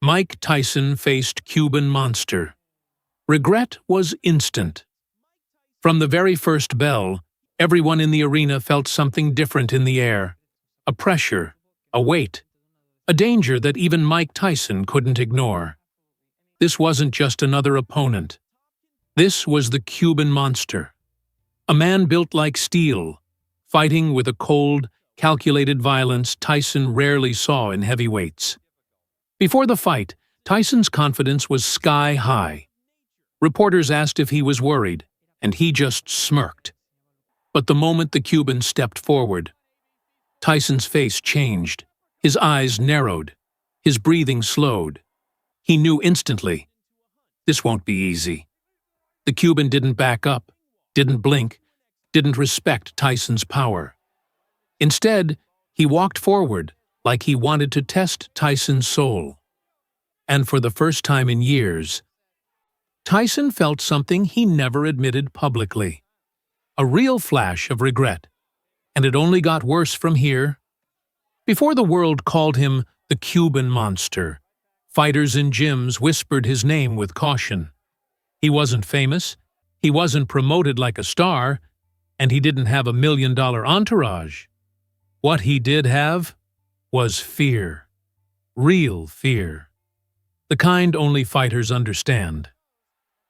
Mike Tyson faced Cuban Monster. Regret was instant. From the very first bell, everyone in the arena felt something different in the air. A pressure, a weight, a danger that even Mike Tyson couldn't ignore. This wasn't just another opponent. This was the Cuban Monster. A man built like steel, fighting with a cold, calculated violence Tyson rarely saw in heavyweights. Before the fight, Tyson's confidence was sky high. Reporters asked if he was worried, and he just smirked. But the moment the Cuban stepped forward, Tyson's face changed, his eyes narrowed, his breathing slowed. He knew instantly, this won't be easy. The Cuban didn't back up, didn't blink, didn't respect Tyson's power. Instead, he walked forward like he wanted to test Tyson's soul. And for the first time in years, Tyson felt something he never admitted publicly. A real flash of regret. And it only got worse from here. Before the world called him the Cuban Monster, fighters in gyms whispered his name with caution. He wasn't famous, he wasn't promoted like a star, and he didn't have $1 million entourage. What he did have was fear. Real fear. The kind only fighters understand.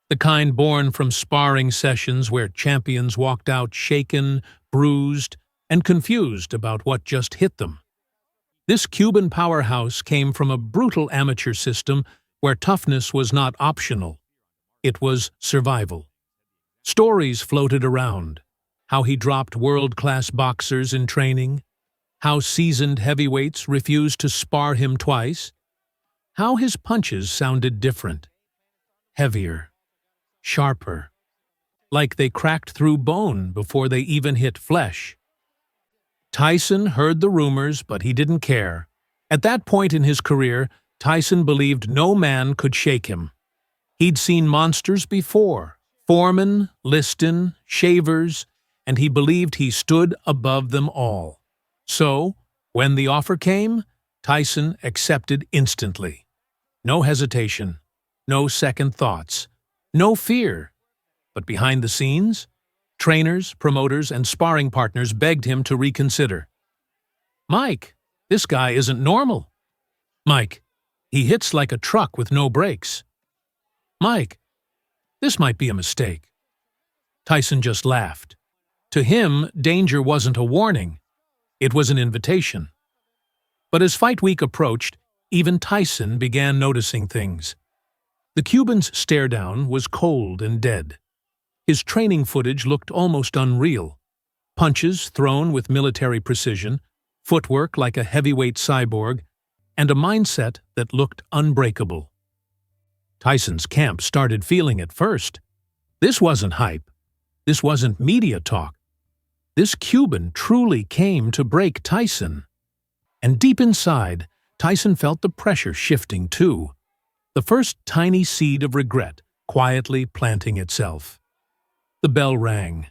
The kind born from sparring sessions where champions walked out shaken, bruised, and confused about what just hit them. This Cuban powerhouse came from a brutal amateur system where toughness was not optional. It was survival. Stories floated around, how he dropped world-class boxers in training, how seasoned heavyweights refused to spar him twice, how his punches sounded different, heavier, sharper, like they cracked through bone before they even hit flesh. Tyson heard the rumors, but he didn't care. At that point in his career, Tyson believed no man could shake him. He'd seen monsters before, Foreman, Liston, Shavers, and he believed he stood above them all. So, when the offer came, Tyson accepted instantly. No hesitation, no second thoughts, no fear. But behind the scenes, trainers, promoters, and sparring partners begged him to reconsider. Mike, this guy isn't normal. Mike, he hits like a truck with no brakes. Mike, this might be a mistake. Tyson just laughed. To him, danger wasn't a warning. It was an invitation. But as fight week approached, even Tyson began noticing things. The Cuban's stare-down was cold and dead. His training footage looked almost unreal. Punches thrown with military precision, footwork like a heavyweight cyborg, and a mindset that looked unbreakable. Tyson's camp started feeling it first. This wasn't hype. This wasn't media talk. This Cuban truly came to break Tyson. And deep inside, Tyson felt the pressure shifting too. The first tiny seed of regret quietly planting itself. The bell rang.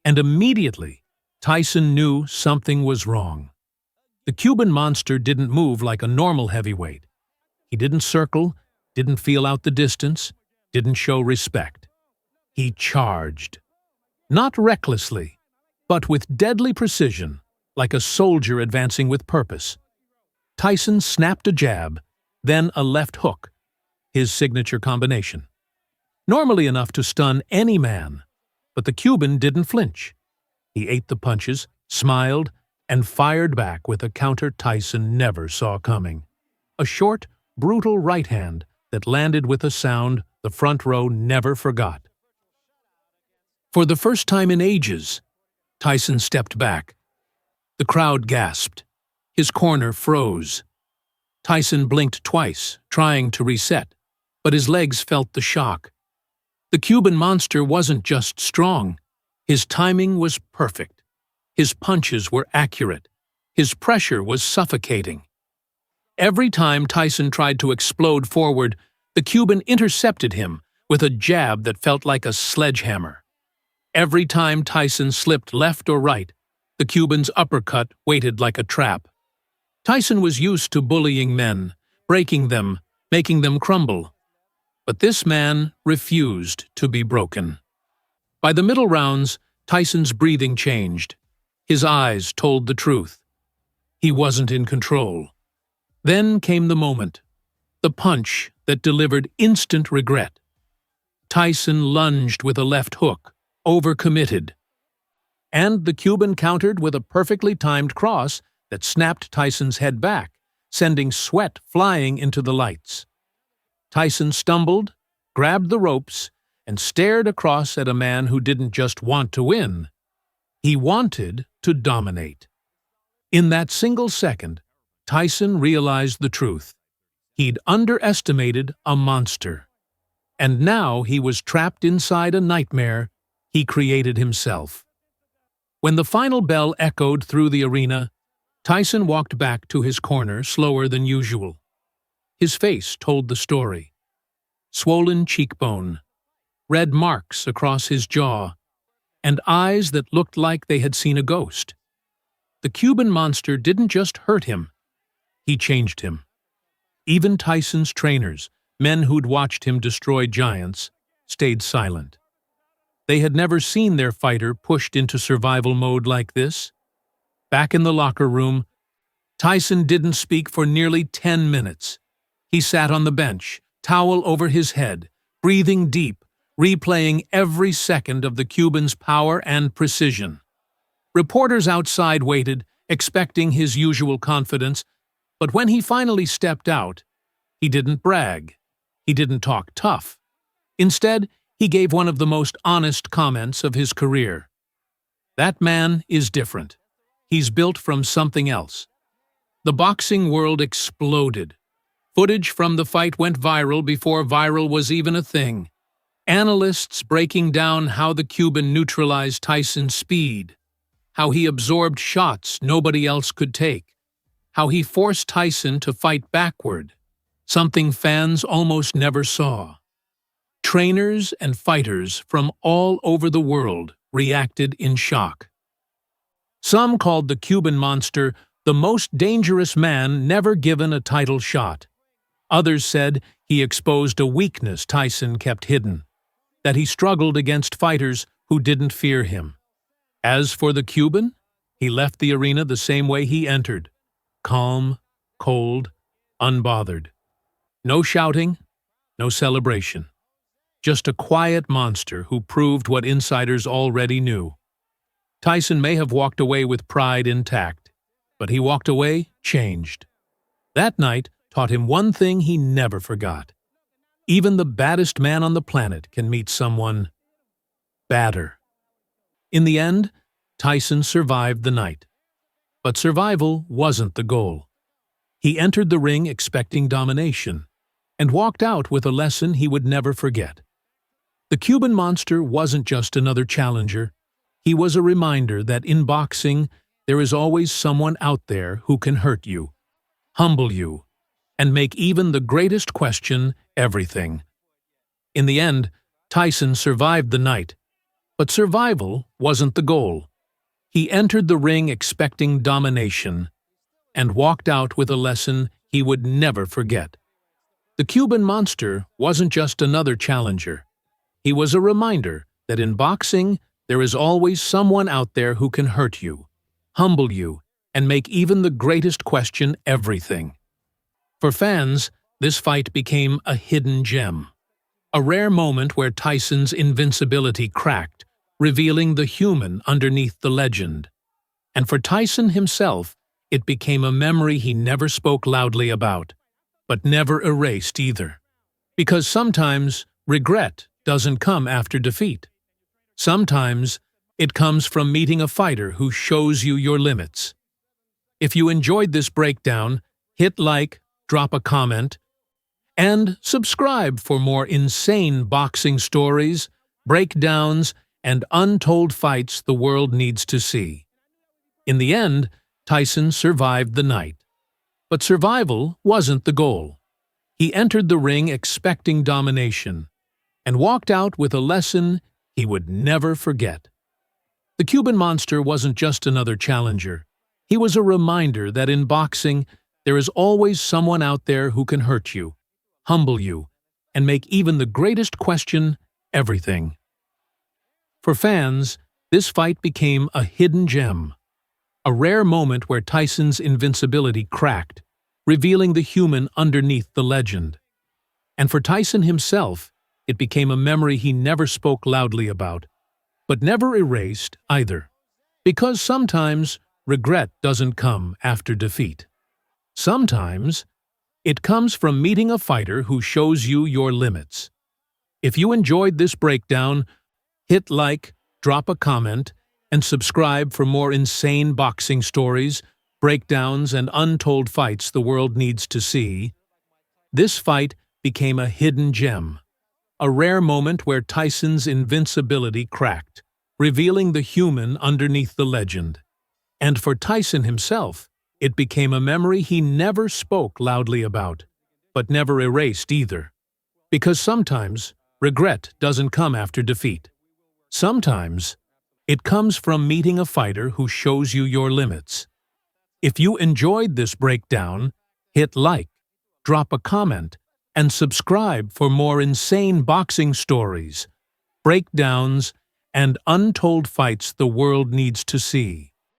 And immediately, Tyson knew something was wrong. The Cuban Monster didn't move like a normal heavyweight. He didn't circle, didn't feel out the distance, didn't show respect. He charged. Not recklessly, but with deadly precision, like a soldier advancing with purpose. Tyson snapped a jab, then a left hook, his signature combination. Normally enough to stun any man, but the Cuban didn't flinch. He ate the punches, smiled, and fired back with a counter Tyson never saw coming. A short, brutal right hand that landed with a sound the front row never forgot. For the first time in ages, Tyson stepped back. The crowd gasped. His corner froze. Tyson blinked twice, trying to reset, but his legs felt the shock. The Cuban Monster wasn't just strong. His timing was perfect. His punches were accurate. His pressure was suffocating. Every time Tyson tried to explode forward, the Cuban intercepted him with a jab that felt like a sledgehammer. Every time Tyson slipped left or right, the Cuban's uppercut waited like a trap. Tyson was used to bullying men, breaking them, making them crumble. But this man refused to be broken. By the middle rounds, Tyson's breathing changed. His eyes told the truth. He wasn't in control. Then came the moment, the punch that delivered instant regret. Tyson lunged with a left hook, overcommitted. And the Cuban countered with a perfectly timed cross that snapped Tyson's head back, sending sweat flying into the lights. Tyson stumbled, grabbed the ropes, and stared across at a man who didn't just want to win. He wanted to dominate. In that single second, Tyson realized the truth. He'd underestimated a monster. And now he was trapped inside a nightmare he created himself. When the final bell echoed through the arena, Tyson walked back to his corner slower than usual. His face told the story. Swollen cheekbone, red marks across his jaw, and eyes that looked like they had seen a ghost. The Cuban Monster didn't just hurt him, he changed him. Even Tyson's trainers, men who'd watched him destroy giants, stayed silent. They had never seen their fighter pushed into survival mode like this. Back in the locker room, Tyson didn't speak for nearly 10 minutes. He sat on the bench, towel over his head, breathing deep, replaying every second of the Cuban's power and precision. Reporters outside waited, expecting his usual confidence, but when he finally stepped out, he didn't brag. He didn't talk tough. Instead, he gave one of the most honest comments of his career. That man is different. He's built from something else. The boxing world exploded. Footage from the fight went viral before viral was even a thing. Analysts breaking down how the Cuban neutralized Tyson's speed, how he absorbed shots nobody else could take, how he forced Tyson to fight backward, something fans almost never saw. Trainers and fighters from all over the world reacted in shock. Some called the Cuban Monster the most dangerous man never given a title shot. Others said he exposed a weakness Tyson kept hidden, that he struggled against fighters who didn't fear him. As for the Cuban, he left the arena the same way he entered, calm, cold, unbothered. No shouting, no celebration. Just a quiet monster who proved what insiders already knew. Tyson may have walked away with pride intact, but he walked away changed. That night taught him one thing he never forgot. Even the baddest man on the planet can meet someone badder. In the end, Tyson survived the night. But survival wasn't the goal. He entered the ring expecting domination, and walked out with a lesson he would never forget. The Cuban Monster wasn't just another challenger. He was a reminder that in boxing, there is always someone out there who can hurt you, humble you, and make even the greatest question everything. In the end, Tyson survived the night, but survival wasn't the goal. He entered the ring expecting domination, and walked out with a lesson he would never forget. The Cuban Monster wasn't just another challenger. He was a reminder that in boxing, there is always someone out there who can hurt you, humble you, and make even the greatest question everything. For fans, this fight became a hidden gem. A rare moment where Tyson's invincibility cracked, revealing the human underneath the legend. And for Tyson himself, it became a memory he never spoke loudly about, but never erased either. Because sometimes regret doesn't come after defeat. Sometimes it comes from meeting a fighter who shows you your limits. If you enjoyed this breakdown, hit like, drop a comment, and subscribe for more insane boxing stories, breakdowns, and untold fights the world needs to see. In the end, Tyson survived the night. But survival wasn't the goal. He entered the ring expecting domination, and walked out with a lesson he would never forget. The Cuban Monster wasn't just another challenger. He was a reminder that in boxing, there is always someone out there who can hurt you, humble you, and make even the greatest question everything. For fans, this fight became a hidden gem, a rare moment where Tyson's invincibility cracked, revealing the human underneath the legend. And for Tyson himself, it became a memory he never spoke loudly about, but never erased either. Because sometimes regret doesn't come after defeat. Sometimes it comes from meeting a fighter who shows you your limits. If you enjoyed this breakdown, hit like, drop a comment, and subscribe for more insane boxing stories, breakdowns, and untold fights the world needs to see. This fight became a hidden gem, a rare moment where Tyson's invincibility cracked, revealing the human underneath the legend. And for Tyson himself, it became a memory he never spoke loudly about, but never erased either. Because sometimes regret doesn't come after defeat. Sometimes it comes from meeting a fighter who shows you your limits. If you enjoyed this breakdown, hit like, drop a comment, and subscribe for more insane boxing stories, breakdowns, and untold fights the world needs to see.